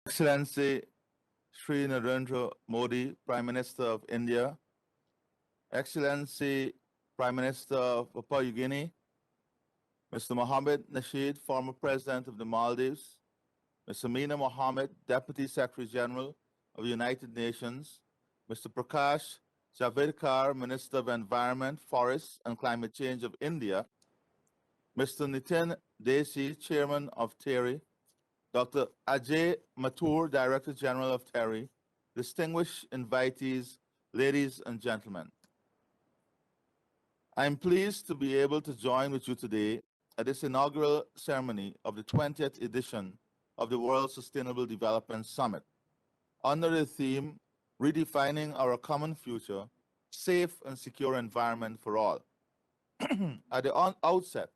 Excellency Sri Narendra Modi, Prime Minister of India, Excellency Prime Minister of Papua New Guinea, Mr. Mohammed Nasheed, former President of the Maldives, Ms. Amina Mohammed, Deputy Secretary General of the United Nations, Mr. Prakash Javadekar, Minister of Environment, Forests and Climate Change of India, Mr. Nitin Desi, Chairman of TERI, Dr. Ajay Mathur, Director General of TERI, distinguished invitees, ladies and gentlemen. I am pleased to be able to join with you today at this inaugural ceremony of the 20th edition of the World Sustainable Development Summit under the theme, Redefining Our Common Future, Safe and Secure Environment for All. At the outset,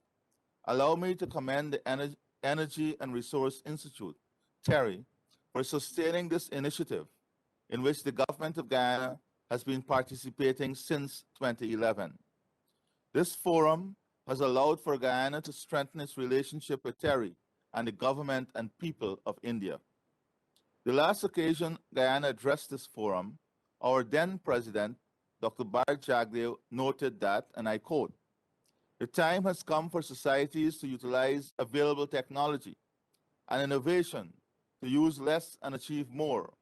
allow me to commend the Energy and Resource Institute, TERI, for sustaining this initiative in which the government of Guyana has been participating since 2011. This forum has allowed for Guyana to strengthen its relationship with TERI and the government and people of India. The last occasion Guyana addressed this forum, our then president, Dr. Bharat Jagdev, noted that, and I quote, "The time has come for societies to utilize available technology and innovation to use less and achieve more,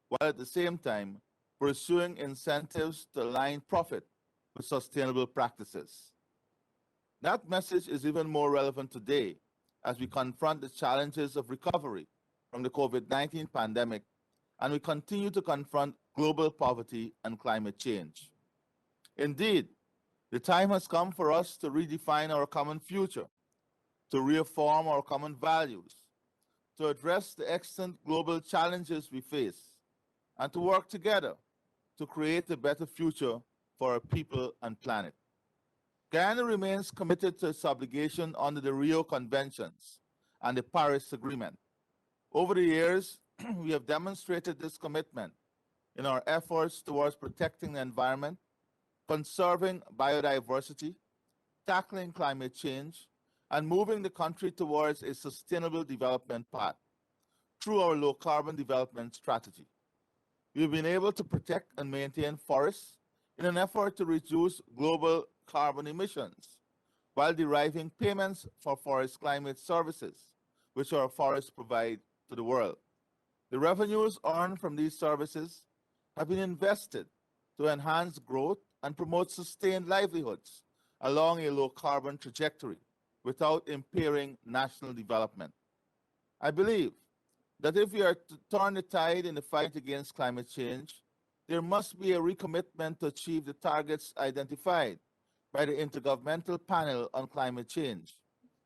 while at the same time pursuing incentives to align profit with sustainable practices." That message is even more relevant today as we confront the challenges of recovery from the COVID-19 pandemic and we continue to confront global poverty and climate change. Indeed, the time has come for us to redefine our common future, to reaffirm our common values, to address the extant global challenges we face, and to work together to create a better future for our people and planet. Guyana remains committed to its obligation under the Rio Conventions and the Paris Agreement. Over the years, we have demonstrated this commitment in our efforts towards protecting the environment, conserving biodiversity, tackling climate change, and moving the country towards a sustainable development path through our low carbon development strategy. We've been able to protect and maintain forests in an effort to reduce global carbon emissions while deriving payments for forest climate services, which our forests provide to the world. The revenues earned from these services have been invested to enhance growth and promote sustained livelihoods along a low carbon trajectory without impairing national development. I believe that if we are to turn the tide in the fight against climate change, there must be a recommitment to achieve the targets identified by the Intergovernmental Panel on Climate Change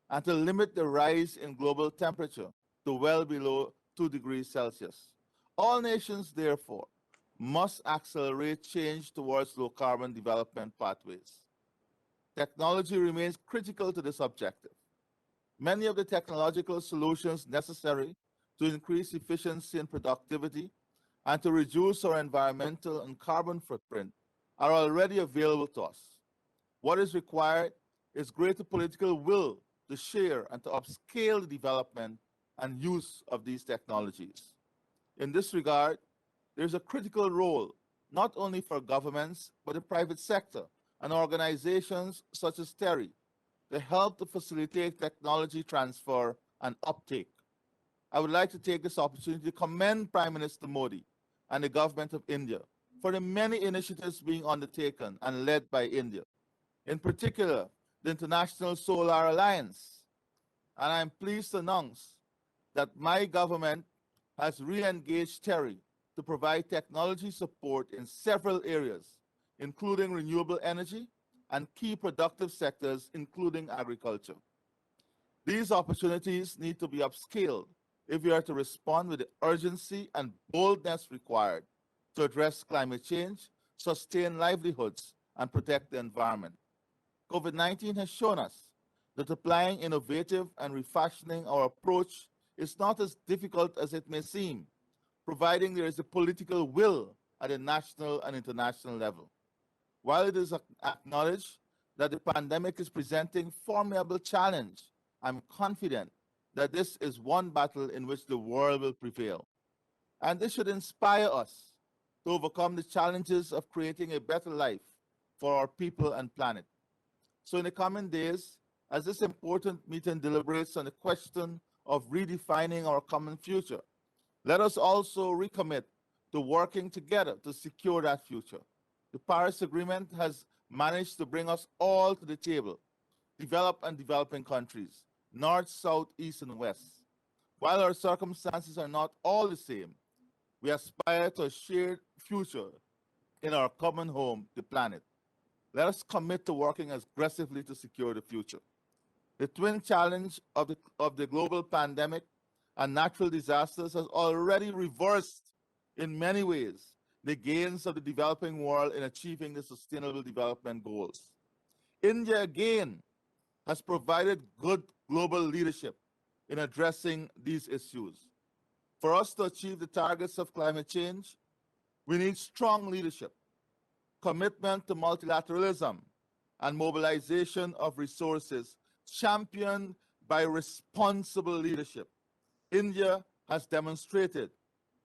and to limit the rise in global temperature to well below 2 degrees Celsius. All nations, therefore, must accelerate change towards low carbon development pathways. Technology remains critical to this objective. Many of the technological solutions necessary to increase efficiency and productivity and to reduce our environmental and carbon footprint are already available to us. What is required is greater political will to share and to upscale the development and use of these technologies. In this regard, there is a critical role not only for governments, but the private sector and organizations such as TERI to help to facilitate technology transfer and uptake. I would like to take this opportunity to commend Prime Minister Modi and the government of India for the many initiatives being undertaken and led by India, in particular the International Solar Alliance. And I'm pleased to announce that my government has re-engaged TERI to provide technology support in several areas, including renewable energy and key productive sectors, including agriculture. These opportunities need to be upscaled if we are to respond with the urgency and boldness required to address climate change, sustain livelihoods, and protect the environment. COVID-19 has shown us that applying innovative and refashioning our approach is not as difficult as it may seem, providing there is a political will at a national and international level. While it is acknowledged that the pandemic is presenting formidable challenge, I'm confident that this is one battle in which the world will prevail. And this should inspire us to overcome the challenges of creating a better life for our people and planet. So in the coming days, as this important meeting deliberates on the question of redefining our common future, let us also recommit to working together to secure that future. The Paris Agreement has managed to bring us all to the table, developed and developing countries, north, south, east, and west. While our circumstances are not all the same, we aspire to a shared future in our common home, the planet. Let us commit to working aggressively to secure the future. The twin challenge of the global pandemic and natural disasters has already reversed, in many ways, the gains of the developing world in achieving the Sustainable Development Goals. India again has provided good global leadership in addressing these issues. For us to achieve the targets of climate change, we need strong leadership, commitment to multilateralism, and mobilization of resources championed by responsible leadership. India has demonstrated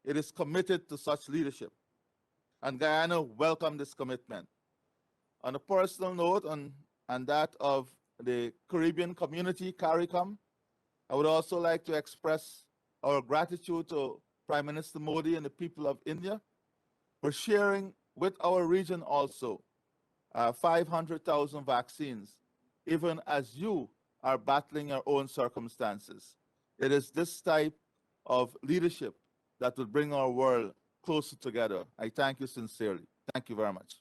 it is committed to such leadership, and Guyana welcomed this commitment. On a personal note, and that of the Caribbean community, CARICOM, I would also like to express our gratitude to Prime Minister Modi and the people of India for sharing with our region also 500,000 vaccines, even as you are battling your own circumstances. It is this type of leadership that will bring our world closer together. I thank you sincerely. Thank you very much.